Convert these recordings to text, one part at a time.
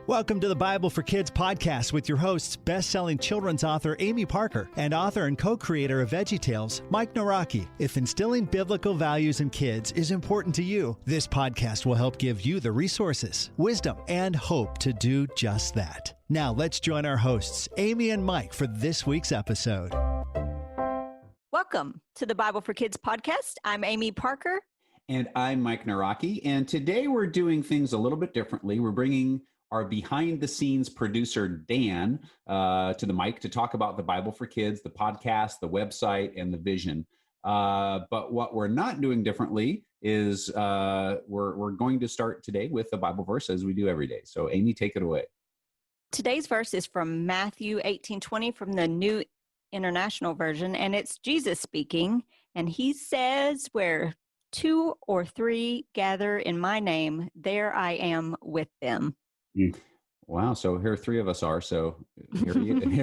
Welcome to the Bible for Kids podcast with your hosts, best-selling children's author Amy Parker and author and co-creator of VeggieTales, Mike Naraki. If instilling biblical values in kids is important to you, this podcast will help give you the resources, wisdom, and hope to do just that. Now let's join our hosts, Amy and Mike, for this week's episode. Welcome to the Bible for Kids podcast. I'm Amy Parker. And I'm Mike Naraki. And today we're doing things a little bit differently. We're bringing our behind-the-scenes producer, Dan, to the mic to talk about the Bible for Kids, the podcast, the website, and the vision. But what we're not doing differently is we're going to start today with the Bible verse as we do every day. So Amy, take it away. Today's verse is from Matthew 18:20 from the New International Version, and it's Jesus speaking. And he says, where two or three gather in my name, there I am with them. Wow. So here three of us are. So here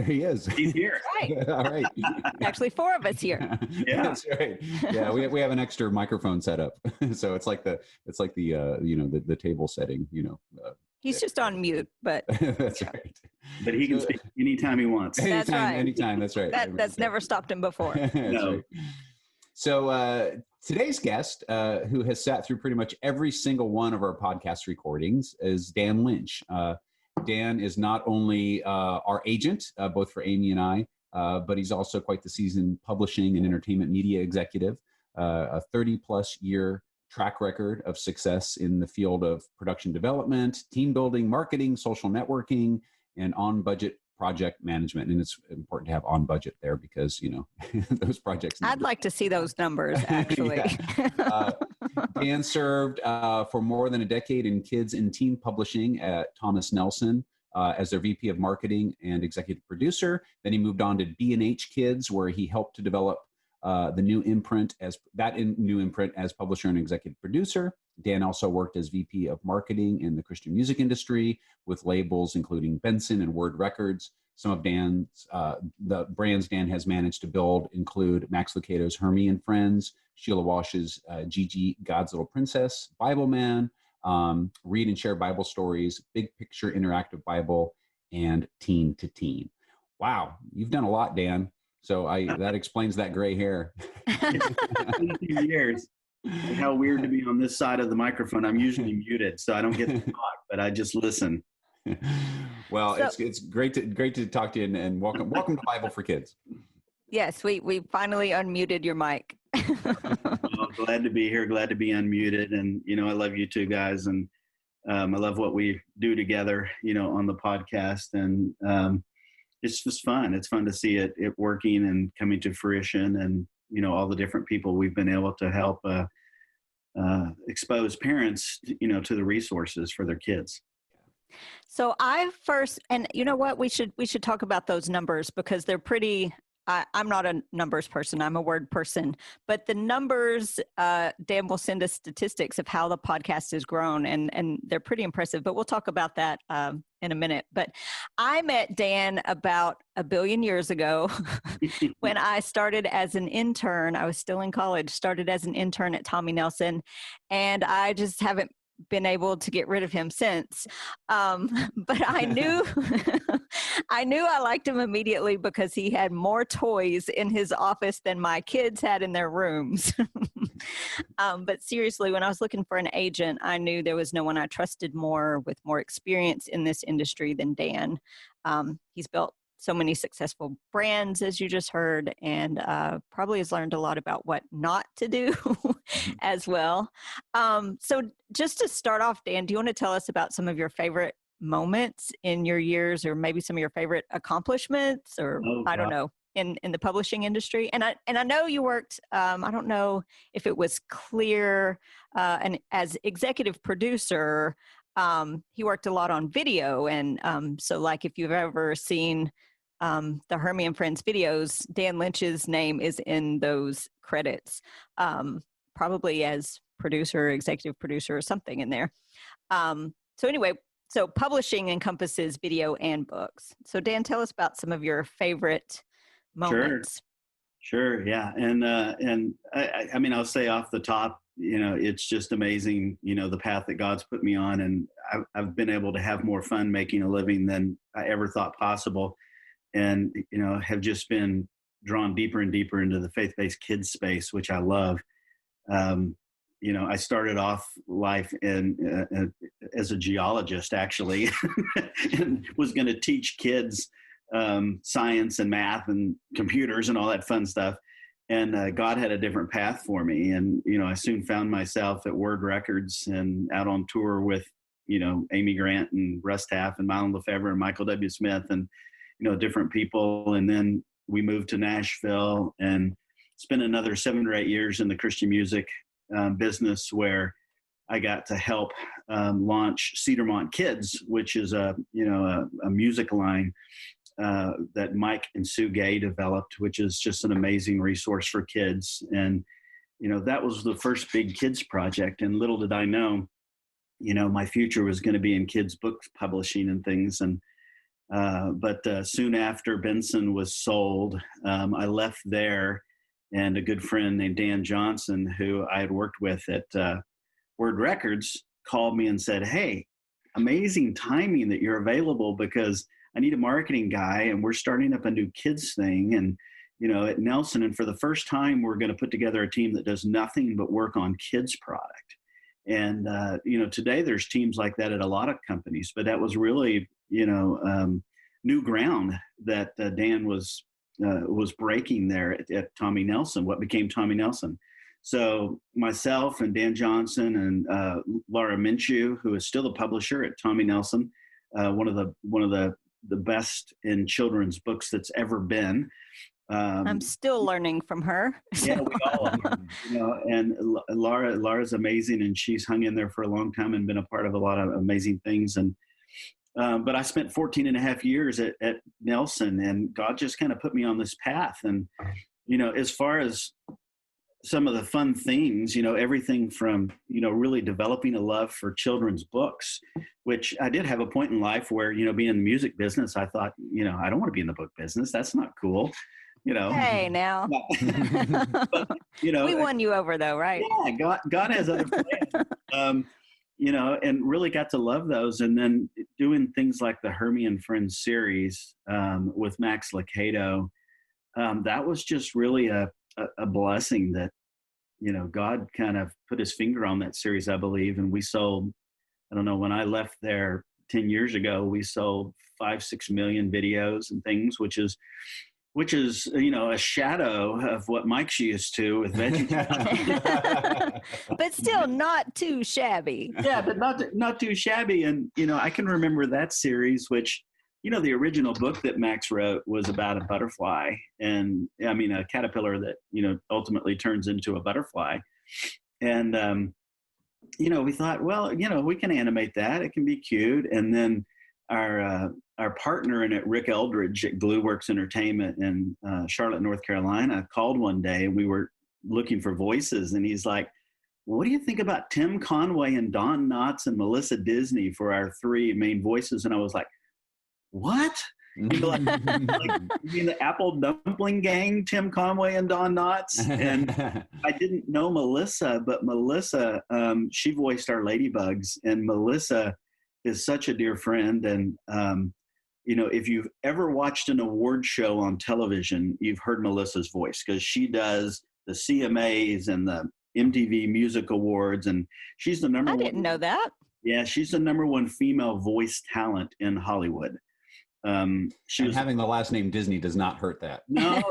he is. He's here. Right. All right. Actually, four of us here. Yeah. That's right. Yeah. We have an extra microphone set up. So it's like the table setting, He's just on mute, but that's right. But he can speak anytime he wants. That's right. Anytime. That's right. That's never stopped him before. No. Right. So today's guest, who has sat through pretty much every single one of our podcast recordings, is Dan Lynch. Dan is not only our agent, both for Amy and I, but he's also quite the seasoned publishing and entertainment media executive, a 30-plus year track record of success in the field of production development, team building, marketing, social networking, and on-budget project management. And it's important to have on budget there because, those projects. I'd like to see those numbers, actually. Dan served for more than a decade in kids and teen publishing at Thomas Nelson as their VP of marketing and executive producer. Then he moved on to B&H Kids, where he helped to develop the new imprint as publisher and executive producer. Dan also worked as VP of marketing in the Christian music industry with labels including Benson and Word Records. Some of the brands Dan has managed to build include Max Lucado's Hermie and Friends, Sheila Walsh's Gigi, God's Little Princess, Bibleman, Read and Share Bible Stories, Big Picture Interactive Bible, and Teen to Teen. Wow, you've done a lot, Dan. So that explains that gray hair. 22 years. And how weird to be on this side of the microphone. I'm usually muted, so I don't get to talk, but I just listen. Well, it's great to talk to you and welcome to Bible for Kids. Yes, we finally unmuted your mic. Well, glad to be here. Glad to be unmuted, and I love you two guys, and I love what we do together. On the podcast, and it's just fun. It's fun to see it working and coming to fruition, and all the different people we've been able to help expose parents, to the resources for their kids. So and you know what, we should talk about those numbers because they're pretty. I'm not a numbers person. I'm a word person. But the numbers, Dan will send us statistics of how the podcast has grown, and they're pretty impressive. But we'll talk about that in a minute. But I met Dan about 1 billion years ago when I started as an intern. I was still in college, started as an intern at Tommy Nelson, and I just haven't been able to get rid of him since. But I knew I liked him immediately because he had more toys in his office than my kids had in their rooms. But seriously, when I was looking for an agent, I knew there was no one I trusted more with more experience in this industry than Dan. He's built so many successful brands, as you just heard, and probably has learned a lot about what not to do as well. So just to start off, Dan, do you want to tell us about some of your favorite moments in your years, or maybe some of your favorite accomplishments, or I don't know, in the publishing industry? And I know you worked, I don't know if it was clear, and as executive producer, he worked a lot on video. And so like if you've ever seen the Hermie and Friends videos, Dan Lynch's name is in those credits, probably as producer, executive producer, or something in there. So anyway, so publishing encompasses video and books. So Dan, tell us about some of your favorite moments. Sure. Yeah. And I mean, I'll say off the top, it's just amazing, the path that God's put me on. And I've been able to have more fun making a living than I ever thought possible. And, have just been drawn deeper and deeper into the faith-based kids space, which I love. I started off life as a geologist, actually, and was going to teach kids science and math and computers and all that fun stuff. And God had a different path for me. And, I soon found myself at Word Records and out on tour with, Amy Grant and Russ Taff and Mylon Lefebvre and Michael W. Smith and, different people. And then we moved to Nashville and spent another 7 or 8 years in the Christian music business, where I got to help launch Cedarmont Kids, which is a music line that Mike and Sue Gay developed, which is just an amazing resource for kids. And, that was the first big kids project. And little did I know, my future was going to be in kids book publishing and things. And, but soon after Benson was sold, I left there, and a good friend named Dan Johnson, who I had worked with at Word Records, called me and said, "Hey, amazing timing that you're available, because I need a marketing guy, and we're starting up a new kids thing, and at Nelson, and for the first time, we're going to put together a team that does nothing but work on kids product." And today there's teams like that at a lot of companies, but that was really new ground that Dan was breaking there at Tommy Nelson, what became Tommy Nelson. So myself and Dan Johnson and Laura Minshew, who is still the publisher at Tommy Nelson, one of the best in children's books that's ever been. I'm still learning from her. Yeah, we all are. And Laura's amazing, and she's hung in there for a long time and been a part of a lot of amazing things. And but I spent 14 and a half years at Nelson, and God just kind of put me on this path. And, as far as some of the fun things, everything from, really developing a love for children's books, which I did have a point in life where, being in the music business, I thought, I don't want to be in the book business. That's not cool. Hey, now. But, we won you over, though, right? Yeah, God has other plans. And really got to love those. And then doing things like the Hermie and Friends series with Max Lucado, that was just really a blessing that, God kind of put his finger on that series, I believe. And we sold, I don't know, when I left there 10 years ago, we sold 5-6 million videos and things, which is, a shadow of what Mike's used to with VeggieTales. But still not too shabby. Yeah, but not too shabby. And, I can remember that series, which, the original book that Max wrote was about a butterfly, and a caterpillar that, ultimately turns into a butterfly. And, we thought, well, we can animate that. It can be cute. And then our partner in it, Rick Eldridge at Glueworks Entertainment in Charlotte, North Carolina, called one day, and we were looking for voices. And he's like, "Well, what do you think about Tim Conway and Don Knotts and Melissa Disney for our 3 main voices?" And I was like, "What?" Like, you mean the Apple Dumpling Gang, Tim Conway and Don Knotts? And I didn't know Melissa, but Melissa, she voiced our Ladybugs, and Melissa is such a dear friend. And, if you've ever watched an award show on television, you've heard Melissa's voice, because she does the CMAs and the MTV Music Awards, and she's the number one. I didn't know that. Yeah, she's the number 1 female voice talent in Hollywood. Having the last name Disney does not hurt that. No,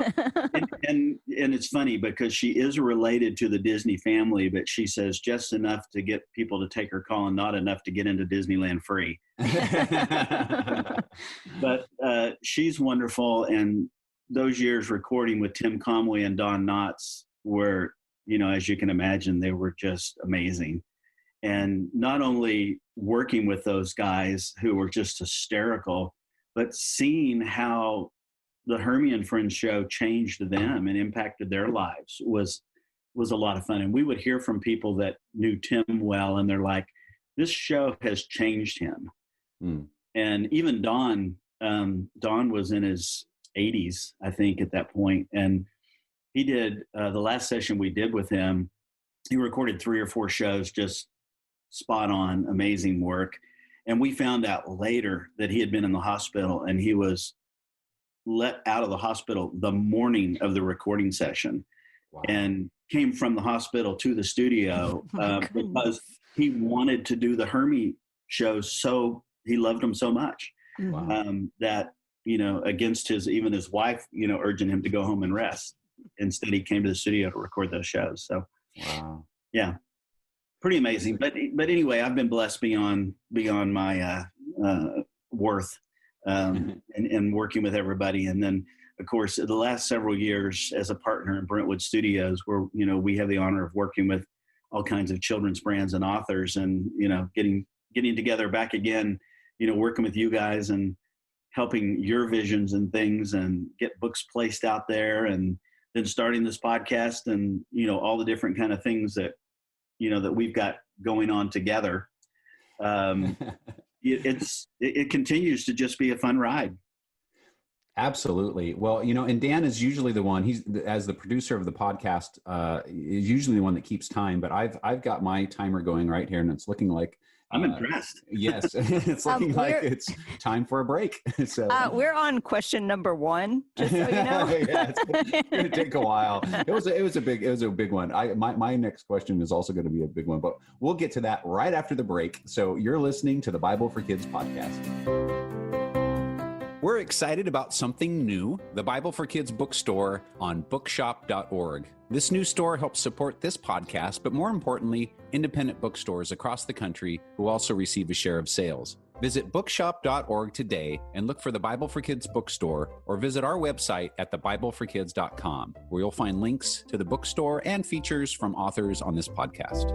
and it's funny because she is related to the Disney family, but she says just enough to get people to take her call and not enough to get into Disneyland free. But she's wonderful, and those years recording with Tim Conway and Don Knotts were, as you can imagine, they were just amazing. And not only working with those guys who were just hysterical, but seeing how the Hermie and Friends show changed them and impacted their lives was a lot of fun. And we would hear from people that knew Tim well, and they're like, "This show has changed him." And even Don was in his 80s, I think, at that point. And he did the last session we did with him. he recorded 3 or 4 shows, just spot on, amazing work. And we found out later that he had been in the hospital, and he was let out of the hospital the morning of the recording session. Wow. And came from the hospital to the studio because he wanted to do the Hermie shows. So he loved them so much that, against even his wife, urging him to go home and rest. Instead, he came to the studio to record those shows. So, wow. Yeah. Pretty amazing. But anyway, I've been blessed beyond my worth and working with everybody. And then, of course, the last several years as a partner in Brentwood Studios, where, we have the honor of working with all kinds of children's brands and authors, and, getting together back again, working with you guys and helping your visions and things and get books placed out there, and then starting this podcast and, all the different kind of things that, that we've got going on together. It continues to just be a fun ride. Absolutely. Well, and Dan is usually the one, he's as the producer of the podcast, is usually the one that keeps time, but I've got my timer going right here, and it's looking like I'm impressed. Yes. It's looking like it's time for a break. So we're on question number 1, just so you know. Yeah, it's going to take a while. It was a big one. My next question is also going to be a big one, but we'll get to that right after the break. So you're listening to the Bible for Kids podcast. We're excited about something new, the Bible for Kids bookstore on bookshop.org. This new store helps support this podcast, but more importantly, independent bookstores across the country who also receive a share of sales. Visit bookshop.org today and look for the Bible for Kids bookstore, or visit our website at thebibleforkids.com, where you'll find links to the bookstore and features from authors on this podcast.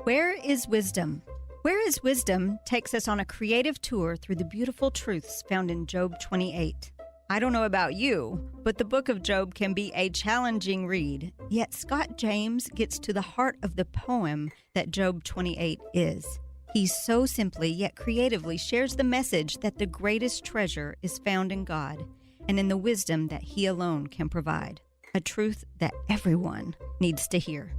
Where is Wisdom? Where is Wisdom takes us on a creative tour through the beautiful truths found in Job 28. I don't know about you, but the book of Job can be a challenging read, yet Scott James gets to the heart of the poem that Job 28 is. He so simply yet creatively shares the message that the greatest treasure is found in God and in the wisdom that He alone can provide, a truth that everyone needs to hear.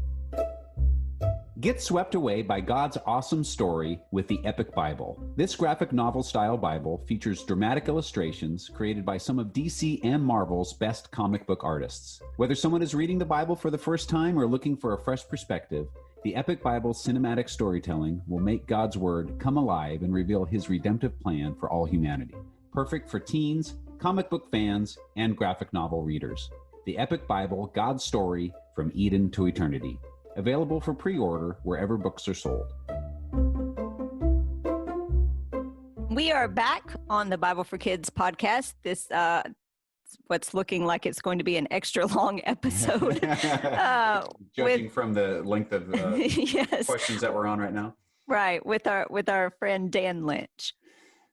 Get swept away by God's awesome story with the Epic Bible. This graphic novel-style Bible features dramatic illustrations created by some of DC and Marvel's best comic book artists. Whether someone is reading the Bible for the first time or looking for a fresh perspective, the Epic Bible cinematic storytelling will make God's Word come alive and reveal His redemptive plan for all humanity. Perfect for teens, comic book fans, and graphic novel readers. The Epic Bible, God's Story from Eden to Eternity. Available for pre-order wherever books are sold. We are back on the Bible for Kids podcast. This what's looking like it's going to be an extra long episode. Judging from the length of yes. questions that we're on right now. Right, with our friend Dan Lynch.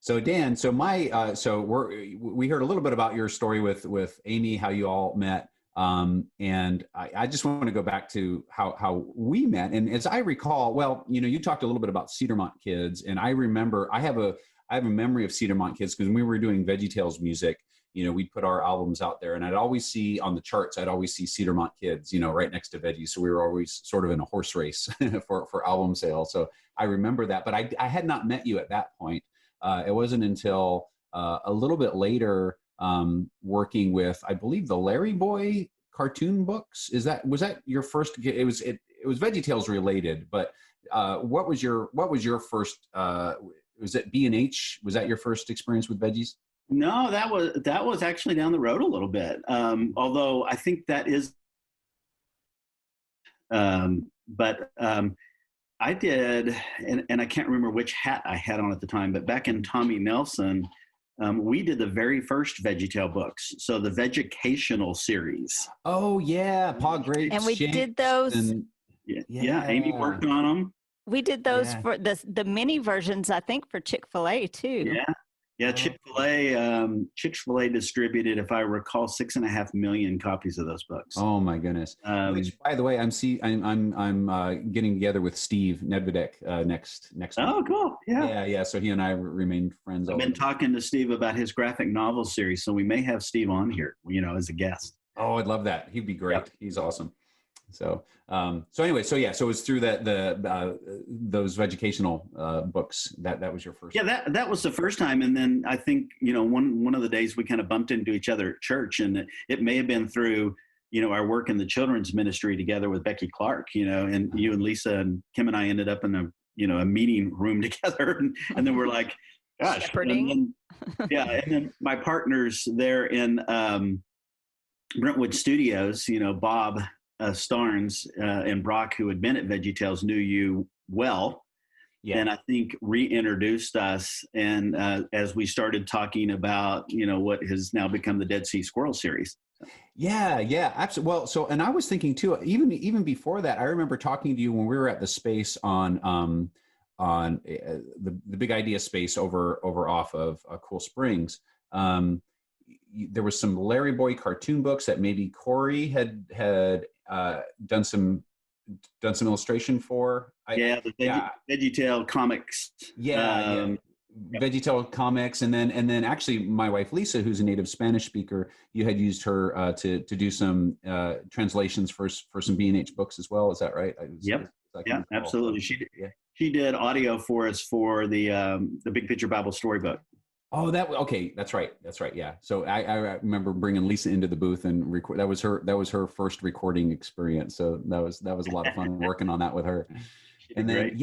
So Dan, we heard a little bit about your story with Amy, how you all met. And I just want to go back to how we met. And as I recall, you talked a little bit about Cedarmont Kids, and I remember I have a memory of Cedarmont Kids because when we were doing VeggieTales music, we'd put our albums out there, and I'd always see on the charts, see Cedarmont Kids, right next to Veggie. So we were always sort of in a horse race for album sales. So I remember that, but I had not met you at that point. It wasn't until a little bit later, working with, I believe, the Larry Boy cartoon books. Was that your first? It was VeggieTales related, but what was your first? Was it B&H? Was that your first experience with veggies? No, that was actually down the road a little bit. Although I think that is, but I did, and I can't remember which hat I had on at the time, but back in Tommy Nelson. We did the very first VeggieTale books, so the Vegucational series. Oh yeah, Pa Grape. And we did those. Yeah, Amy worked on them. We did those for the mini versions, I think, for Chick-fil-A too. Yeah. Chick-fil-A distributed, if I recall, 6.5 million copies of those books. Oh my goodness! Which, by the way, I'm getting together with Steve Nedvedek next week. Oh, cool! Yeah. So he and I remained friends. I've been talking to Steve about his graphic novel series, so we may have Steve on here, as a guest. Oh, I'd love that. He'd be great. Yep. He's awesome. So anyway, so it was through those educational books that was your first. Yeah, that was the first time. And then I think, one of the days we kind of bumped into each other at church, and it may have been through, our work in the children's ministry together with Becky Clark, and you and Lisa and Kim and I ended up in a meeting room together. And then we're like, gosh. And then my partners there in Brentwood Studios, Bob Starnes and Brock, who had been at VeggieTales, knew you well. Yeah. And I think reintroduced us. And as we started talking about, what has now become the Dead Sea Squirrel series. Yeah, absolutely. Well, and I was thinking too, even before that, I remember talking to you when we were at the space on the Big Idea space over off of Cool Springs. There was some Larry Boy cartoon books that maybe Corey had done some illustration for. VeggieTale comics. VeggieTale comics, and then actually my wife Lisa, who's a native Spanish speaker, you had used her to do some translations for some B&H books as well. Is that right? Absolutely. She did audio for us for the Big Picture Bible Storybook. Oh, that's right. Yeah. So I remember bringing Lisa into the booth and record. That was her first recording experience. So that was a lot of fun working on that with her. And then,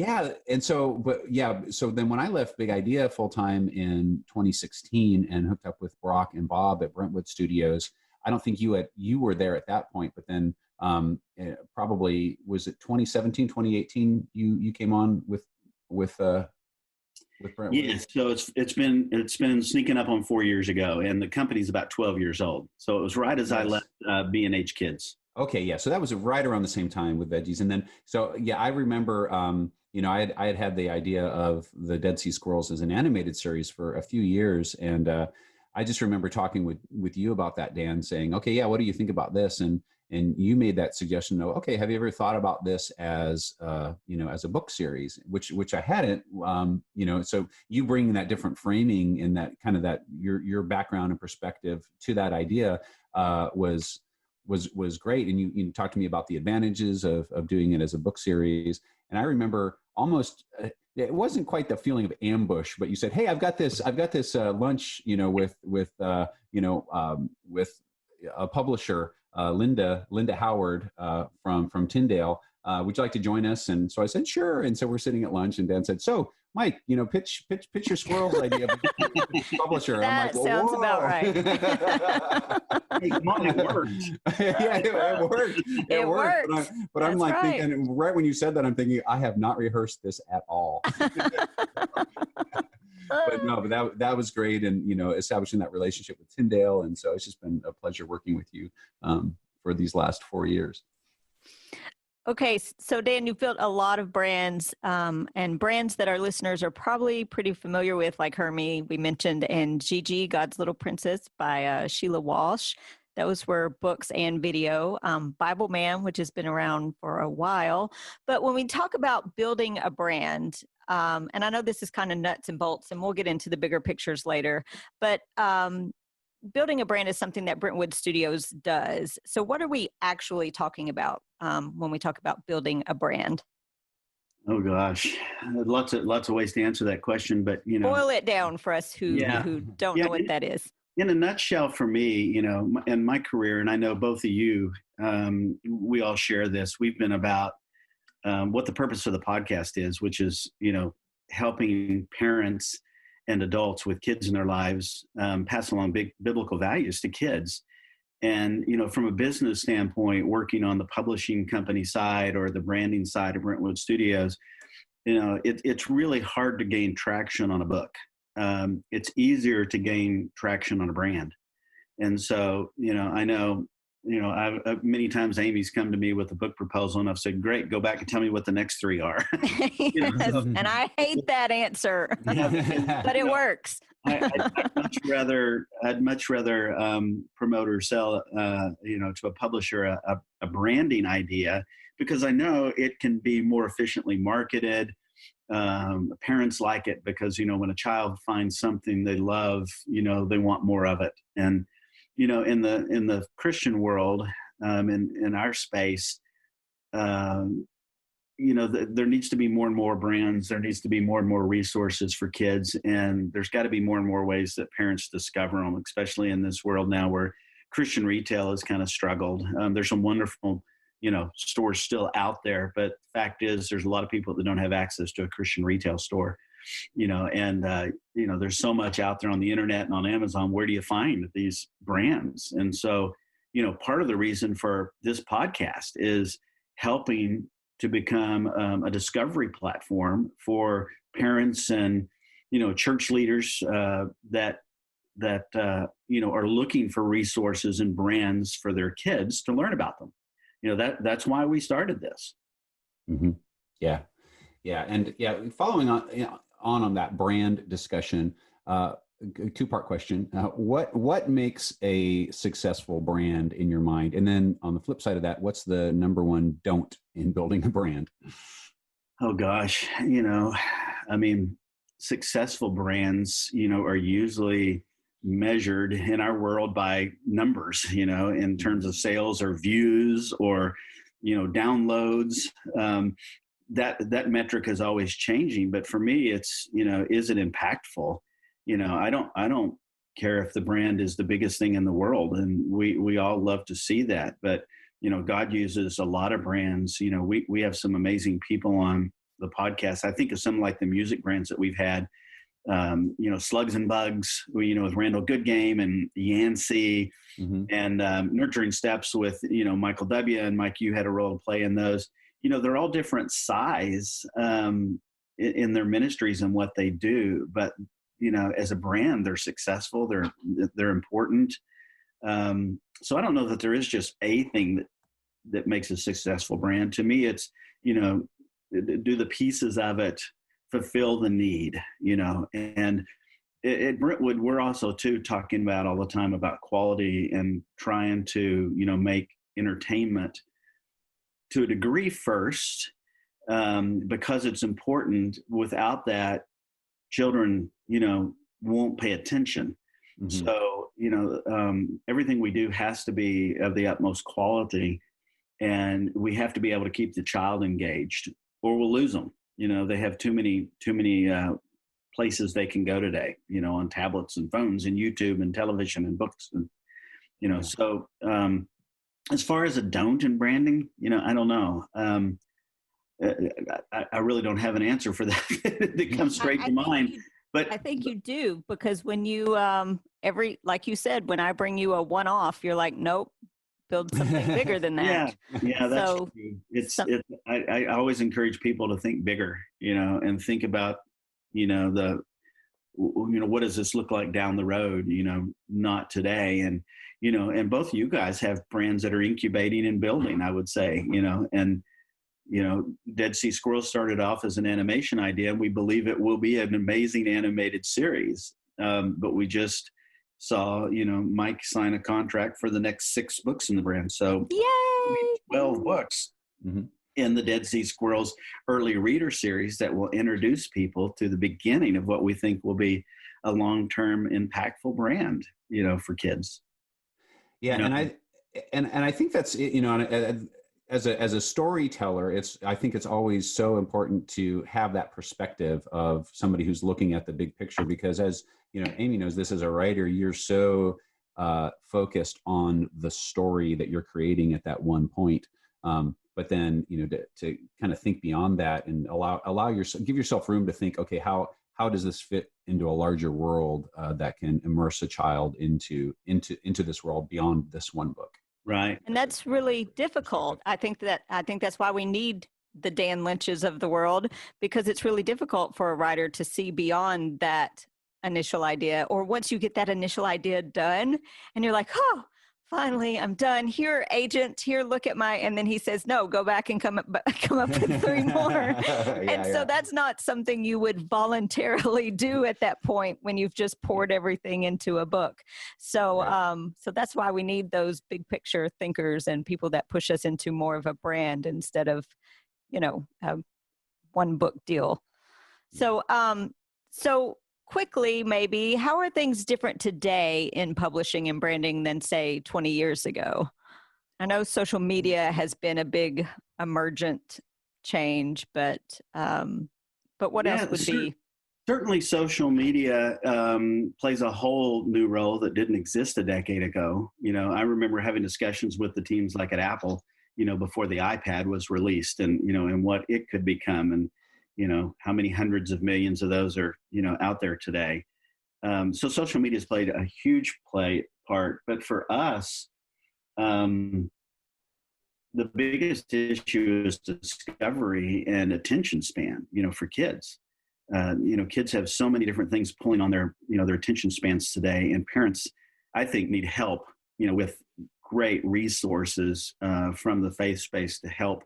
so then when I left Big Idea full time in 2016 and hooked up with Brock and Bob at Brentwood Studios, I don't think you were there at that point, but then probably was it 2017, 2018, you came on with Brentwood? Yeah, so it's been sneaking up on 4 years ago, and the company's about 12 years old. So it was right as I left B&H Kids. Okay, yeah. So that was right around the same time with Veggies, and then I remember I had the idea of the Dead Sea Squirrels as an animated series for a few years, and I just remember talking with you about that, Dan, saying, okay, yeah, what do you think about this? And you made that suggestion. Okay, have you ever thought about this as as a book series, which I hadn't. So you bringing that different framing and that kind of that your background and perspective to that idea was great. And you talked to me about the advantages of doing it as a book series. And I remember almost, it wasn't quite the feeling of ambush, but you said, hey, I've got this lunch, with a publisher, Linda Howard, from Tyndale. Would you like to join us? And so I said, sure. And so we're sitting at lunch and Dan said, so Mike, pitch your squirrels idea of a publisher. That sounds about right. Hey, come on, it worked. It worked. It worked. But I'm like thinking, right when you said that, I'm thinking, I have not rehearsed this at all. But that was great. And, establishing that relationship with Tyndale. And so it's just been a pleasure working with you for these last 4 years. Okay, so Dan, you've built a lot of brands, and brands that our listeners are probably pretty familiar with, like Hermie, we mentioned, and Gigi, God's Little Princess by Sheila Walsh. Those were books and video. Bibleman, which has been around for a while. But when we talk about building a brand, and I know this is kind of nuts and bolts, and we'll get into the bigger pictures later, but building a brand is something that Brentwood Studios does. So what are we actually talking about when we talk about building a brand? Oh gosh, lots of ways to answer that question, but boil it down for us who don't know what that is. In a nutshell, for me, in my career, and I know both of you, we all share this. We've been about what the purpose of the podcast is, which is helping parents and adults with kids in their lives pass along big biblical values to kids. And, from a business standpoint, working on the publishing company side or the branding side of Brentwood Studios, it's really hard to gain traction on a book. It's easier to gain traction on a brand. And so, I know, I've many times Amy's come to me with a book proposal and I've said, great, go back and tell me what the next three are. Yes, and I hate that answer, but it works. I'd much rather promote or sell, to a publisher a branding idea, because I know it can be more efficiently marketed. Parents like it because, when a child finds something they love, they want more of it. And, in the Christian world, in our space, there needs to be more and more brands. There needs to be more and more resources for kids. And there's got to be more and more ways that parents discover them, especially in this world now where Christian retail has kind of struggled. There's some wonderful, stores still out there, but the fact is there's a lot of people that don't have access to a Christian retail store, there's so much out there on the internet and on Amazon. Where do you find these brands? And so, part of the reason for this podcast is helping to become a discovery platform for parents and, church leaders that are looking for resources and brands for their kids to learn about them. That's why we started this. Mm-hmm. Yeah. And following on that brand discussion, two-part question. What makes a successful brand in your mind? And then on the flip side of that, what's the number one don't in building a brand? Oh gosh, successful brands, are usually measured in our world by numbers, in terms of sales or views or, downloads. That metric is always changing, but for me, it's, is it impactful? I don't care if the brand is the biggest thing in the world, and we all love to see that. But God uses a lot of brands. We have some amazing people on the podcast. I think of some like the music brands that we've had. Slugs and Bugs, with Randall Goodgame and Yancey, mm-hmm. and Nurturing Steps with Michael W. and Mike. You had a role to play in those. They're all different size in their ministries and what they do, but as a brand, they're successful. They're important. So I don't know that there is just a thing that makes a successful brand. To me, it's, do the pieces of it fulfill the need, and at Brentwood, we're also too talking about all the time about quality and trying to, make entertainment to a degree first, because it's important. Without that, children, won't pay attention. Mm-hmm. So, everything we do has to be of the utmost quality, and we have to be able to keep the child engaged, or we'll lose them. They have too many places they can go today, on tablets and phones and YouTube and television and books. And, so as far as a don't in branding, I don't know. I really don't have an answer for that that comes straight to mind. But I think you do, because when you, like you said, when I bring you a one-off, you're like, nope, build something bigger than that. Yeah, that's true. I always encourage people to think bigger, and think about, what does this look like down the road, not today. And, and both you guys have brands that are incubating and building, I would say, and, Dead Sea Squirrels started off as an animation idea, and we believe it will be an amazing animated series. But we just saw, Mike sign a contract for the next 6 books in the brand. So yay! 12 books mm-hmm. in the Dead Sea Squirrels early reader series that will introduce people to the beginning of what we think will be a long-term impactful brand, for kids. Yeah. And I think that's, as a storyteller, I think it's always so important to have that perspective of somebody who's looking at the big picture, because as Amy knows, this as a writer, you're so focused on the story that you're creating at that one point. But then, to kind of think beyond that and give yourself room to think, okay, how does this fit into a larger world that can immerse a child into this world beyond this one book? Right. And that's really difficult. I think that's why we need the Dan Lynches of the world, because it's really difficult for a writer to see beyond that initial idea. Or once you get that initial idea done and you're like, oh, finally I'm done. Here, agent, here, look at and then he says, no, go back and come up with 3 more. So that's not something you would voluntarily do at that point when you've just poured everything into a book. So, so that's why we need those big picture thinkers and people that push us into more of a brand instead of, a one book deal. So, so quickly, maybe, how are things different today in publishing and branding than, say, 20 years ago? I know social media has been a big emergent change, but what else would be? Certainly social media plays a whole new role that didn't exist a decade ago. I remember having discussions with the teams like at Apple, before the iPad was released and, and what it could become and, how many hundreds of millions of those are, out there today. So social media has played a huge part, but for us, the biggest issue is discovery and attention span, for kids. Kids have so many different things pulling on their attention spans today, and parents, I think, need help, with great resources from the faith space to help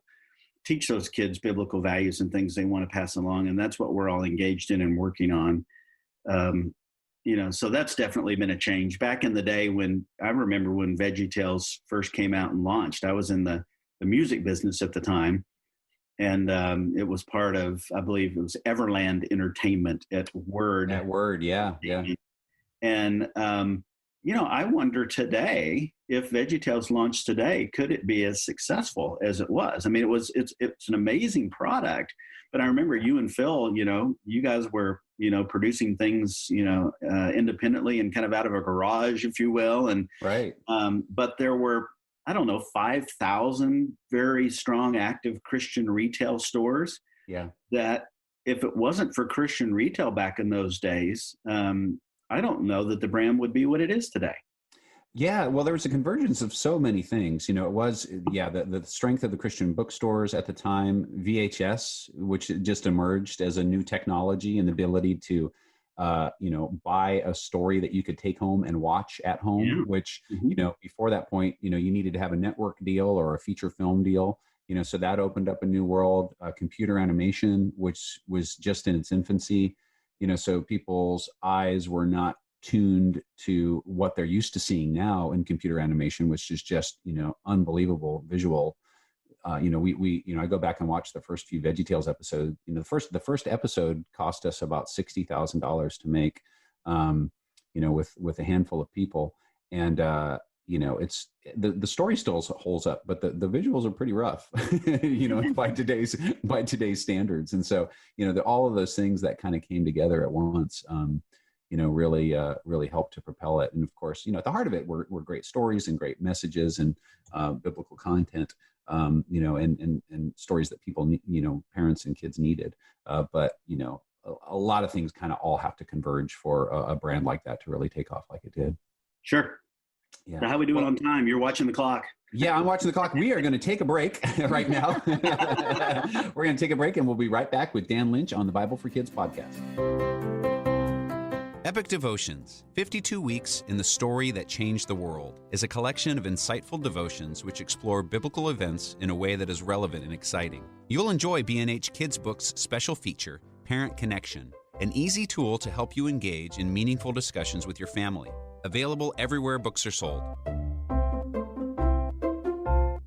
teach those kids biblical values and things they want to pass along. And that's what we're all engaged in and working on. So that's definitely been a change. Back in the day I remember when VeggieTales first came out and launched, I was in the music business at the time. And it was part of, I believe it was Everland Entertainment at Word. At Word, yeah. And, I wonder today, if VeggieTales launched today, could it be as successful as it was? I mean, it's an amazing product. But I remember you and Phil, you guys were, producing things, independently and kind of out of a garage, if you will. And right. But there were, 5,000 very strong, active Christian retail stores. Yeah. That if it wasn't for Christian retail back in those days, I don't know that the brand would be what it is today. Yeah, well, there was a convergence of so many things. It was, the strength of the Christian bookstores at the time, VHS, which just emerged as a new technology and the ability to, buy a story that you could take home and watch at home, which, before that point, you needed to have a network deal or a feature film deal, so that opened up a new world, computer animation, which was just in its infancy, so people's eyes were not tuned to what they're used to seeing now in computer animation, which is just, unbelievable visual. I go back and watch the first few VeggieTales episodes. The first episode cost us about $60,000 to make, with a handful of people. And, it's the story still holds up, but the visuals are pretty rough, by today's standards. And so, all of those things that kind of came together at once, really helped to propel it. And of course, at the heart of it were great stories and great messages and biblical content, and stories that people, parents and kids needed. But a lot of things kind of all have to converge for a brand like that to really take off like it did. Sure. Yeah. So how are we doing on time? You're watching the clock. Yeah, I'm watching the clock. We are going to take a break right now. We're going to take a break, and we'll be right back with Dan Lynch on the Bible for Kids podcast. Epic Devotions, 52 Weeks in the Story That Changed the World, is a collection of insightful devotions which explore biblical events in a way that is relevant and exciting. You'll enjoy B&H Kids Book's special feature, Parent Connection, an easy tool to help you engage in meaningful discussions with your family. Available everywhere books are sold.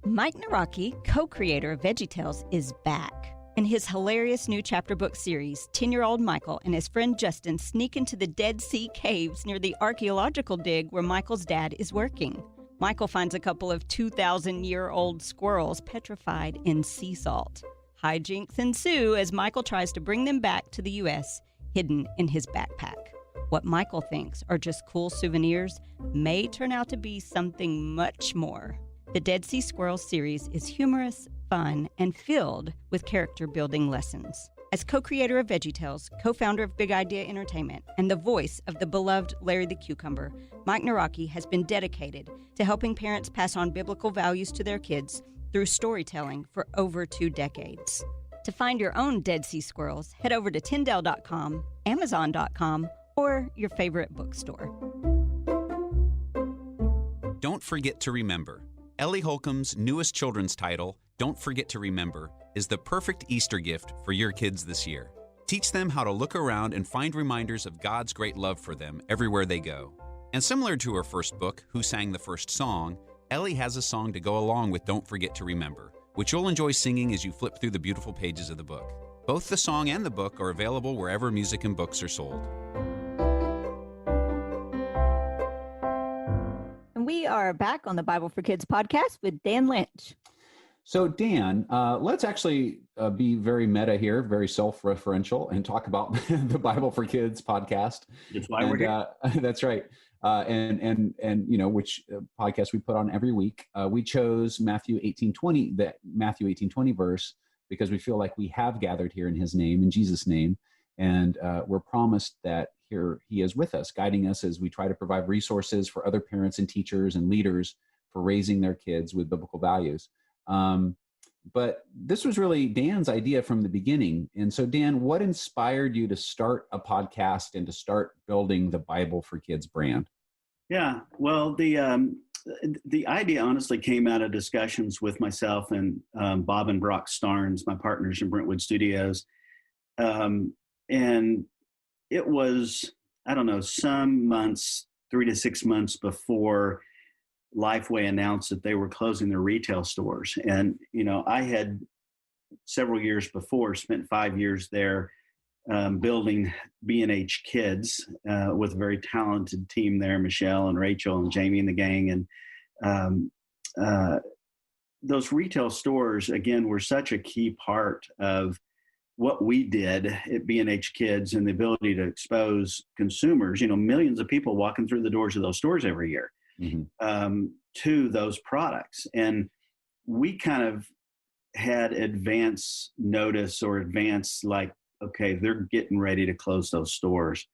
Mike Naraki, co-creator of VeggieTales, is back. In his hilarious new chapter book series, 10-year-old Michael and his friend Justin sneak into the Dead Sea caves near the archaeological dig where Michael's dad is working. Michael finds a couple of 2,000-year-old squirrels petrified in sea salt. Hijinks ensue as Michael tries to bring them back to the U.S., hidden in his backpack. What Michael thinks are just cool souvenirs may turn out to be something much more. The Dead Sea Squirrels series is humorous, fun, and filled with character-building lessons. As co-creator of VeggieTales, co-founder of Big Idea Entertainment, and the voice of the beloved Larry the Cucumber, Mike Naraki has been dedicated to helping parents pass on biblical values to their kids through storytelling for over 2 decades. To find your own Dead Sea Squirrels, head over to Tyndale.com, Amazon.com, or your favorite bookstore. Don't Forget to Remember. Ellie Holcomb's newest children's title, Don't Forget to Remember, is the perfect Easter gift for your kids this year. Teach them how to look around and find reminders of God's great love for them everywhere they go. And similar to her first book, Who Sang the First Song, Ellie has a song to go along with Don't Forget to Remember, which you'll enjoy singing as you flip through the beautiful pages of the book. Both the song and the book are available wherever music and books are sold. we are back on the Bible for Kids podcast with Dan Lynch. So Dan, let's actually be very meta here, very self-referential, and talk about the Bible for Kids podcast. That's why we're here. That's right. And which podcast we put on every week. We chose Matthew 18:20, that Matthew 18:20 verse, because we feel like we have gathered here in His name, in Jesus' name, and we're promised that here He is with us, guiding us as we try to provide resources for other parents and teachers and leaders for raising their kids with biblical values. But this was really Dan's idea from the beginning. And so Dan, what inspired you to start a podcast and to start building the Bible for Kids brand? Yeah, well, the idea honestly came out of discussions with myself and Bob and Brock Starnes, my partners in Brentwood Studios. And it was, I don't know, some months, 3 to 6 months before Lifeway announced that they were closing their retail stores. And, I had several years before spent 5 years there building B&H Kids with a very talented team there, Michelle and Rachel and Jamie and the gang. And those retail stores, again, were such a key part of what we did at B&H Kids and the ability to expose consumers, millions of people walking through the doors of those stores every year. Mm-hmm. To those products. And we kind of had advance notice or advance like, okay, they're getting ready to close those stores.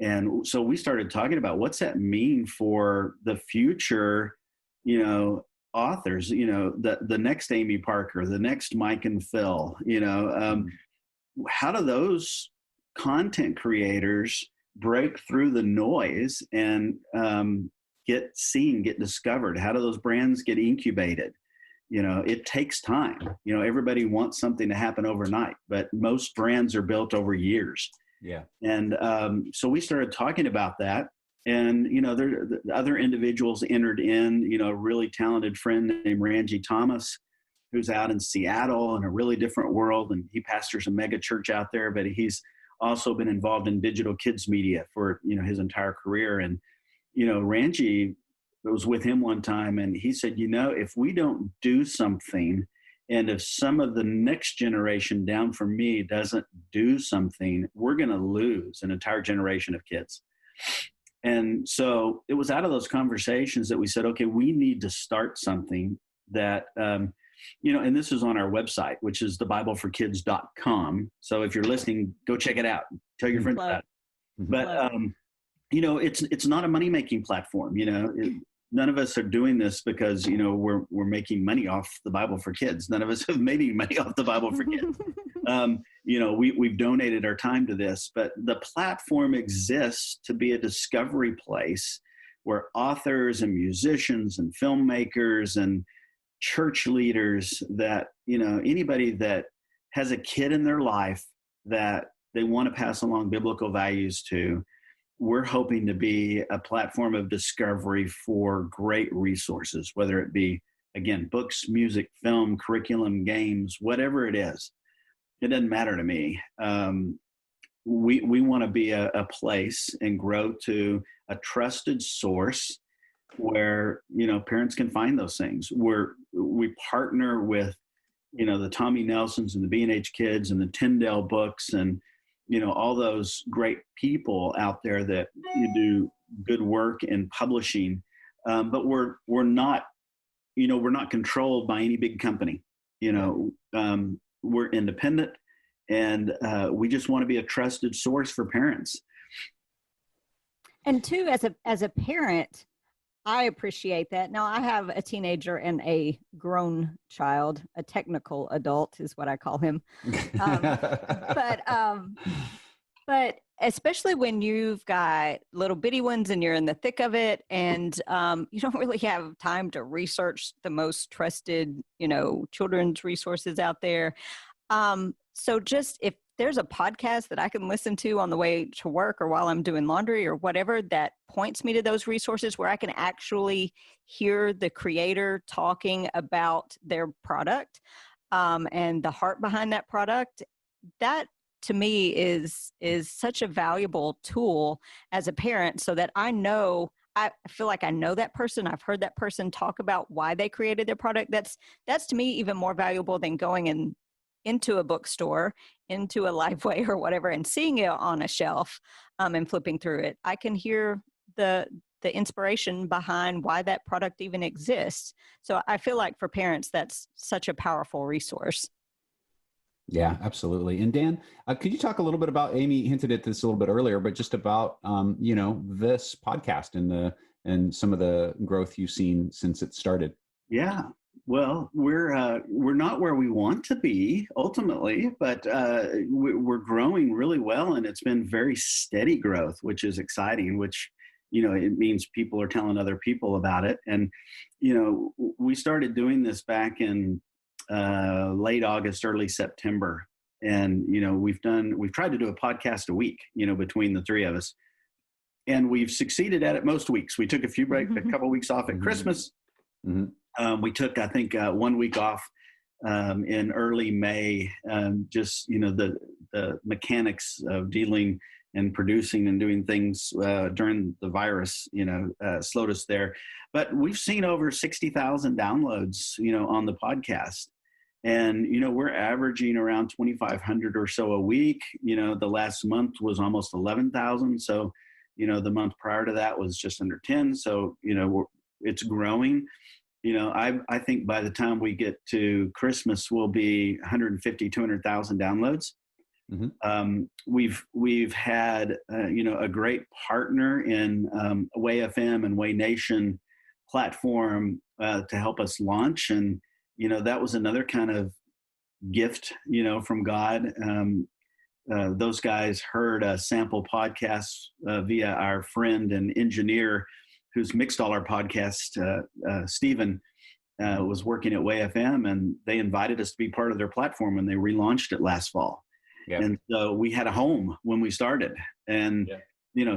And so we started talking about what's that mean for the future, authors, the next Amy Parker, the next Mike and Phil, how do those content creators break through the noise and, get seen, get discovered? How do those brands get incubated? It takes time. Everybody wants something to happen overnight, but most brands are built over years. Yeah. And so we started talking about that. And, the other individuals entered in, a really talented friend named Ranji Thomas, who's out in Seattle in a really different world. And he pastors a mega church out there, but he's also been involved in digital kids media for, his entire career. And, Ranji was with him one time and he said, if we don't do something, and if some of the next generation down from me doesn't do something, we're going to lose an entire generation of kids. And so it was out of those conversations that we said, okay, we need to start something that, and this is on our website, which is thebibleforkids.com. So if you're listening, go check it out. Tell your friends about it. But, it's not a money-making platform. None of us are doing this because, we're making money off the Bible for Kids. None of us have made any money off the Bible for Kids. We've donated our time to this, but the platform exists to be a discovery place where authors and musicians and filmmakers and church leaders that, anybody that has a kid in their life that they want to pass along biblical values to, we're hoping to be a platform of discovery for great resources, whether it be, again, books, music, film, curriculum, games, whatever it is. It doesn't matter to me. We want to be a place and grow to a trusted source where, parents can find those things. We partner with, the Tommy Nelsons and the B&H Kids and the Tyndale books and, all those great people out there that do good work in publishing. But we're not controlled by any big company. We're independent and we just want to be a trusted source for parents. And two, as a parent, I appreciate that. Now, I have a teenager and a grown child, a technical adult is what I call him. But especially when you've got little bitty ones and you're in the thick of it and you don't really have time to research the most trusted, children's resources out there. So just if there's a podcast that I can listen to on the way to work or while I'm doing laundry or whatever that points me to those resources where I can actually hear the creator talking about their product and the heart behind that product, that to me is such a valuable tool as a parent so that I know I feel like I know that person. I've heard that person talk about why they created their product. That's to me even more valuable than going into a bookstore, into a Lifeway or whatever, and seeing it on a shelf and flipping through it. I can hear the inspiration behind why that product even exists. So I feel like for parents, that's such a powerful resource. Yeah, absolutely. And Dan, could you talk a little bit about, Amy hinted at this a little bit earlier, but just about, this podcast and some of the growth you've seen since it started? Yeah. Well, we're not where we want to be ultimately, but we're growing really well, and it's been very steady growth, which is exciting, which, it means people are telling other people about it. And, we started doing this back in late August, early September. And, we've tried to do a podcast a week, between the three of us. And we've succeeded at it most weeks. We took a couple of weeks off at Christmas. Mm-hmm. We took, I think, 1 week off in early May. Just, the mechanics of dealing and producing and doing things during the virus, slowed us there. But we've seen over 60,000 downloads, on the podcast. And, we're averaging around 2,500 or so a week. The last month was almost 11,000. So, the month prior to that was just under 10. So, it's growing. I think by the time we get to Christmas, we'll be 150, 200,000 downloads. Mm-hmm. We've had, a great partner in Way FM and Way Nation platform to help us launch. And, that was another kind of gift, from God. Those guys heard a sample podcast via our friend and engineer who's mixed all our podcasts, Stephen, was working at Way FM, and they invited us to be part of their platform when they relaunched it last fall. Yep. And so we had a home when we started. And,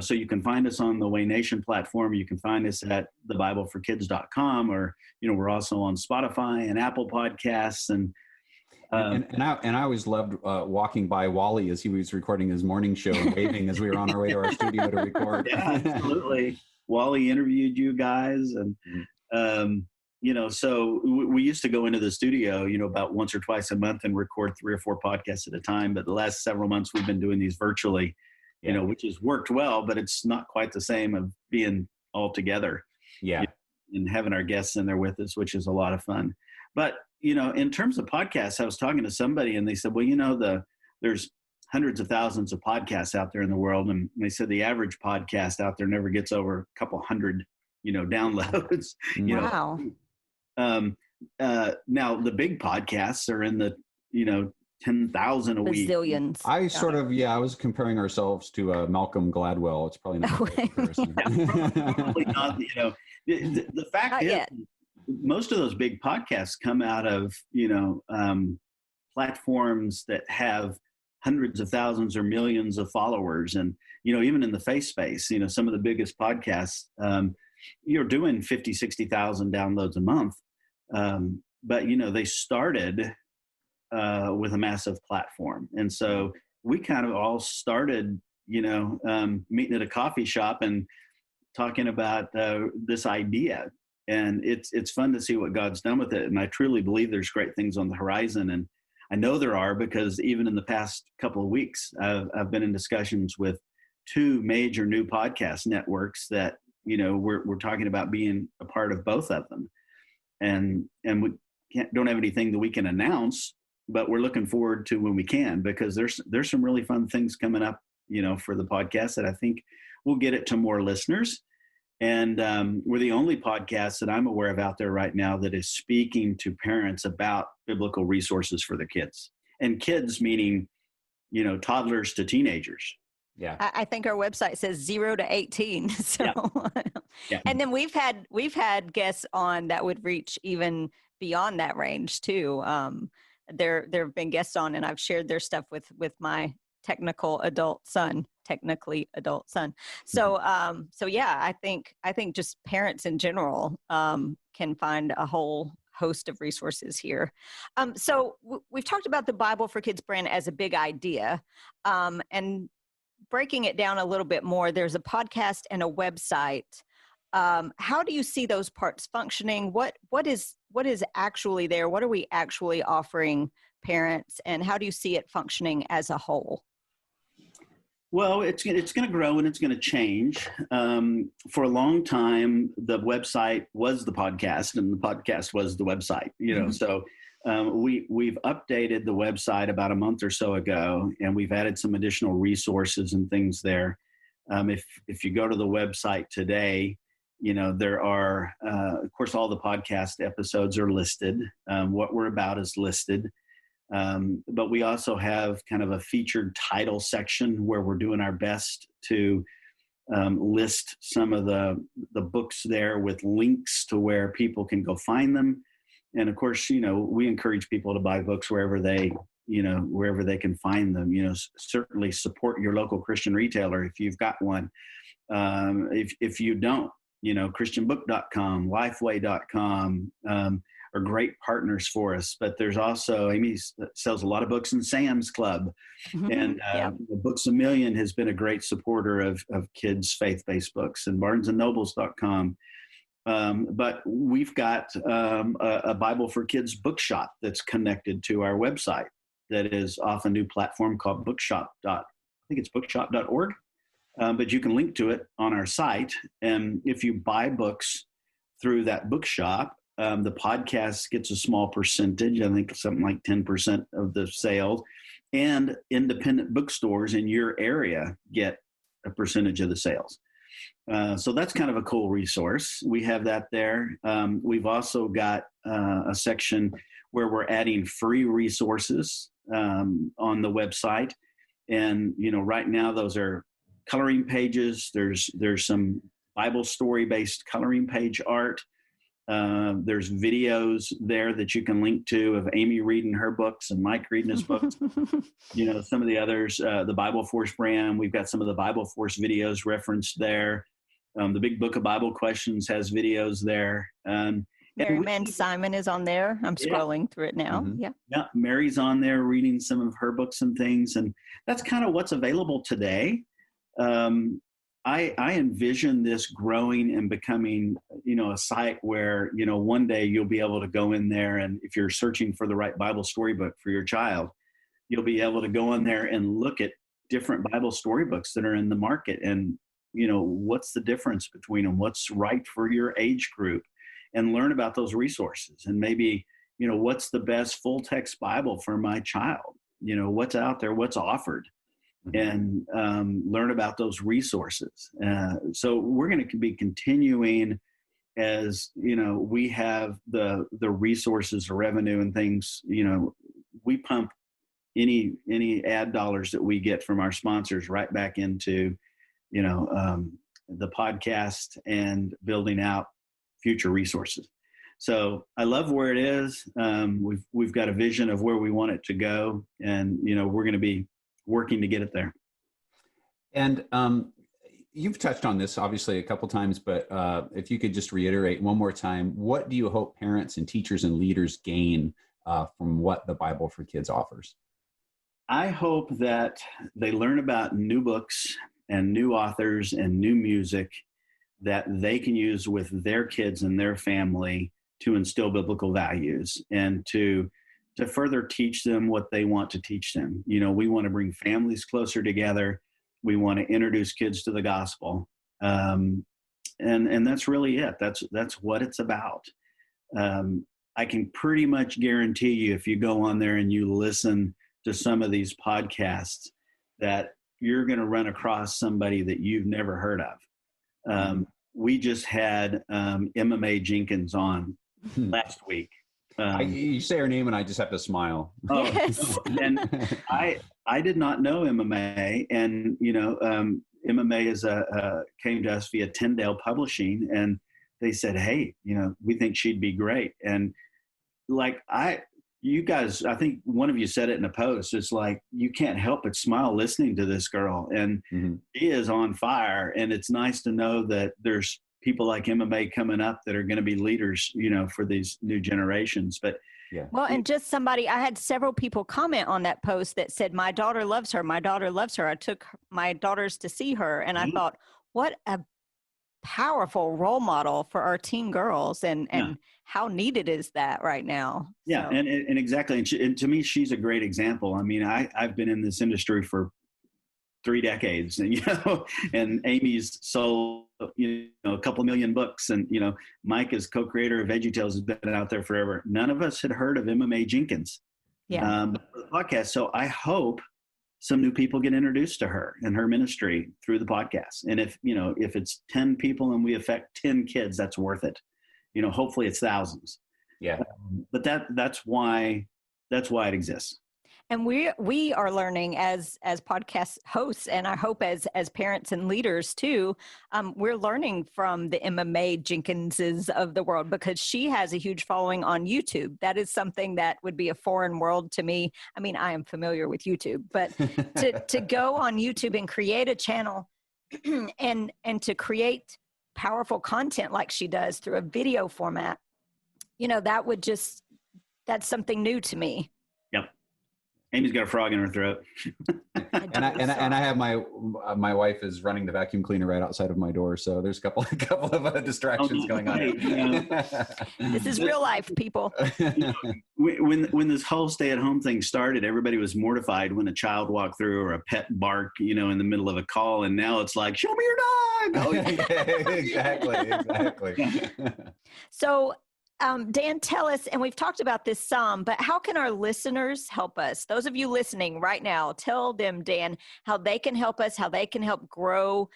so you can find us on the Way Nation platform. You can find us at thebibleforkids.com, or, we're also on Spotify and Apple Podcasts. And I always loved walking by Wally as he was recording his morning show and waving as we were on our way to our studio to record. Yeah, absolutely. Wally interviewed you guys, and so we used to go into the studio, about once or twice a month and record 3 or 4 podcasts at a time. But the last several months we've been doing these virtually, which has worked well, but it's not quite the same of being all together. Yeah. And having our guests in there with us, which is a lot of fun. But, in terms of podcasts, I was talking to somebody and they said, well, there's hundreds of thousands of podcasts out there in the world. And they said the average podcast out there never gets over a couple hundred, downloads. Wow. Now the big podcasts are in the, 10,000 a week. Bazillions. I was comparing ourselves to Malcolm Gladwell. It's probably not a great comparison. Probably not, the fact not is, yet. Most of those big podcasts come out of, platforms that have hundreds of thousands or millions of followers. And, even in the faith space, some of the biggest podcasts, you're doing 50, 60,000 downloads a month. But, they started with a massive platform. And so we kind of all started, meeting at a coffee shop and talking about this idea. And it's fun to see what God's done with it. And I truly believe there's great things on the horizon. And I know there are, because even in the past couple of weeks, I've been in discussions with 2 major new podcast networks that, we're talking about being a part of both of them. And we don't have anything that we can announce, but we're looking forward to when we can, because there's some really fun things coming up, for the podcast that I think will get it to more listeners. And we're the only podcast that I'm aware of out there right now that is speaking to parents about biblical resources for their kids. And kids meaning, toddlers to teenagers. Yeah. I think our website says 0 to 18. So, yeah. And then we've had guests on that would reach even beyond that range too. There have been guests on, and I've shared their stuff with my technically adult son. So, I think just parents in general can find a whole host of resources here. So we've talked about the Bible for Kids brand as a big idea, and breaking it down a little bit more. There's a podcast and a website. How do you see those parts functioning? What is actually there? What are we actually offering parents, and how do you see it functioning as a whole? Well, it's going to grow and it's going to change. For a long time, the website was the podcast, and the podcast was the website. So we've updated the website about a month or so ago, and we've added some additional resources and things there. If you go to the website today, there are, of course, all the podcast episodes are listed. What we're about is listed. But we also have kind of a featured title section where we're doing our best to list some of the books there with links to where people can go find them. And of course, we encourage people to buy books wherever they can find them. Certainly support your local Christian retailer if you've got one. If you don't, christianbook.com, lifeway.com, are great partners for us. But there's also, Amy sells a lot of books in Sam's Club. And Books A Million has been a great supporter of kids' faith-based books, and barnesandnobles.com. But we've got a Bible for Kids bookshop that's connected to our website that is off a new platform called bookshop.org. But you can link to it on our site. And if you buy books through that bookshop, the podcast gets a small percentage, I think something like 10% of the sales, and independent bookstores in your area get a percentage of the sales. So that's kind of a cool resource. We have that there. We've also got a section where we're adding free resources on the website. And, right now those are coloring pages. There's some Bible story-based coloring page art. There's videos there that you can link to of Amy reading her books and Mike reading his books. Some of the others, the Bible Force brand, we've got some of the Bible Force videos referenced there. The Big Book of Bible Questions has videos there. Mary Simon is on there. I'm scrolling through it now. Mm-hmm. Yeah, Mary's on there reading some of her books and things. And that's kind of what's available today. I envision this growing and becoming, a site where, one day you'll be able to go in there, and if you're searching for the right Bible storybook for your child, you'll be able to go in there and look at different Bible storybooks that are in the market, and, what's the difference between them, what's right for your age group, and learn about those resources. And maybe, what's the best full text Bible for my child, what's out there, what's offered. And learn about those resources. So we're going to be continuing as, we have the resources or revenue and things, we pump any ad dollars that we get from our sponsors right back into, the podcast and building out future resources. So I love where it is. We've got a vision of where we want it to go, and, we're going to be working to get it there. And you've touched on this obviously a couple times, but if you could just reiterate one more time, what do you hope parents and teachers and leaders gain from what the Bible for Kids offers? I hope that they learn about new books and new authors and new music that they can use with their kids and their family to instill biblical values and to further teach them what they want to teach them. We want to bring families closer together. We want to introduce kids to the gospel. And that's really it. That's what it's about. I can pretty much guarantee you, if you go on there and you listen to some of these podcasts, that you're going to run across somebody that you've never heard of. We just had MMA Jenkins on last week. You say her name and I just have to smile. Oh, yes. And I did not know MMA, and MMA came to us via Tyndale Publishing, and they said, "Hey, we think she'd be great." And you guys, I think one of you said it in a post. It's like you can't help but smile listening to this girl, and she is on fire. And it's nice to know that there's people like MMA coming up that are going to be leaders, for these new generations. But yeah. Well, and just I had several people comment on that post that said, my daughter loves her. My daughter loves her. I took my daughters to see her. And I thought, what a powerful role model for our teen girls, and how needed is that right now? Yeah, so. and exactly. And to me, she's a great example. I mean, I've been in this industry for 3 decades, and and Amy's sold a couple million books, and Mike is co-creator of VeggieTales, has been out there forever. None of us had heard of MMA Jenkins, for the podcast. So I hope some new people get introduced to her and her ministry through the podcast. And if it's 10 people and we affect 10 kids, that's worth it. Hopefully it's thousands. Yeah. But that's why it exists. And we are learning as podcast hosts, and I hope as parents and leaders too, we're learning from the MMA Jenkinses of the world, because she has a huge following on YouTube. That is something that would be a foreign world to me. I mean, I am familiar with YouTube, but to go on YouTube and create a channel and to create powerful content like she does through a video format, that's something new to me. Amy's got a frog in her throat. and I have my wife is running the vacuum cleaner right outside of my door, so there's a couple of distractions going on. This is real life, people. When this whole stay-at-home thing started, everybody was mortified when a child walked through or a pet barked, in the middle of a call, and now it's like, show me your dog. Oh, yeah, exactly. So. Dan, tell us, and we've talked about this some, but how can our listeners help us? Those of you listening right now, tell them, Dan, how they can help us, how they can help grow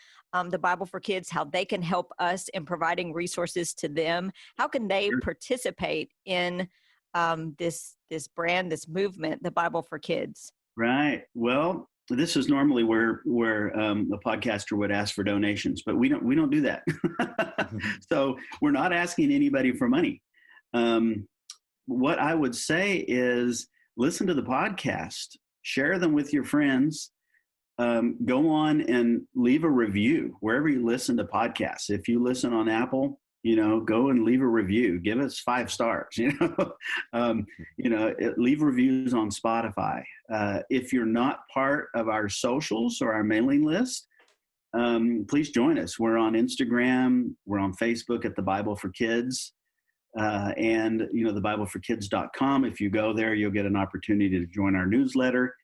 the Bible for Kids, how they can help us in providing resources to them. How can they participate in this brand, this movement, the Bible for Kids? Right. Well, this is normally where a podcaster would ask for donations, but we don't do that. So we're not asking anybody for money. What I would say is listen to the podcast, share them with your friends, go on and leave a review wherever you listen to podcasts. If you listen on Apple, go and leave a review, give us 5 stars, leave reviews on Spotify. If you're not part of our socials or our mailing list, please join us. We're on Instagram. We're on Facebook at The Bible for Kids. And thebibleforkids.com. If you go there, you'll get an opportunity to join our newsletter.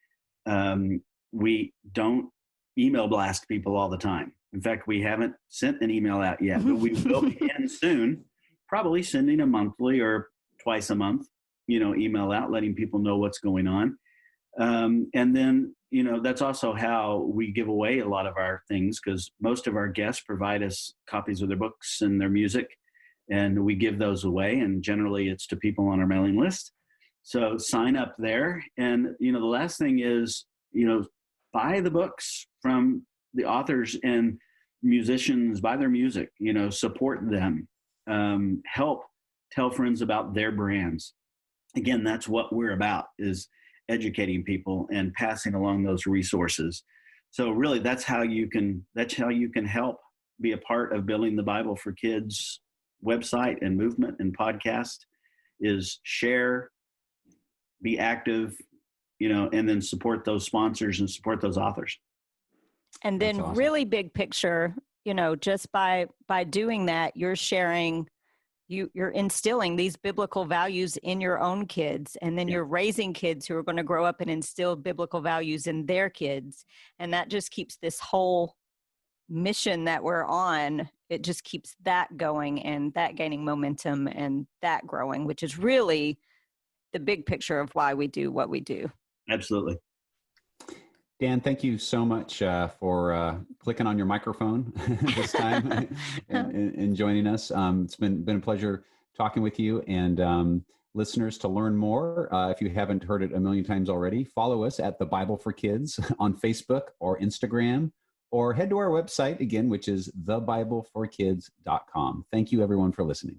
We don't email blast people all the time. In fact, we haven't sent an email out yet, but we will begin soon, probably sending a monthly or twice a month, email out, letting people know what's going on. And then, that's also how we give away a lot of our things, because most of our guests provide us copies of their books and their music. And we give those away, and generally it's to people on our mailing list. So sign up there. And, the last thing is, buy the books from the authors and musicians, buy their music, support them, help tell friends about their brands. Again, that's what we're about, is educating people and passing along those resources. So really that's how you can help be a part of building the Bible for Kids website and movement and podcast, is share, be active, and then support those sponsors and support those authors. And then awesome. Really big picture, just by doing that, you're sharing, you're instilling these biblical values in your own kids, and then you're raising kids who are going to grow up and instill biblical values in their kids. And that just keeps this whole mission that we're on, it just keeps that going and that gaining momentum and that growing, which is really the big picture of why we do what we do. Absolutely. Dan, thank you so much for clicking on your microphone this time and joining us. It's been a pleasure talking with you. And listeners, to learn more, if you haven't heard it a million times already, follow us at The Bible for Kids on Facebook or Instagram, or head to our website again, which is thebibleforkids.com. Thank you, everyone, for listening.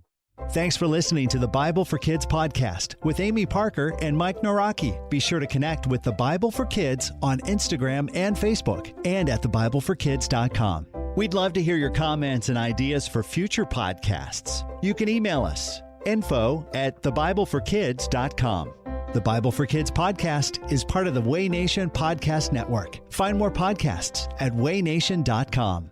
Thanks for listening to the Bible for Kids podcast with Amy Parker and Mike Naraki. Be sure to connect with The Bible for Kids on Instagram and Facebook, and at thebibleforkids.com. We'd love to hear your comments and ideas for future podcasts. You can email us, info@thebibleforkids.com. The Bible for Kids podcast is part of the Way Nation Podcast Network. Find more podcasts at waynation.com.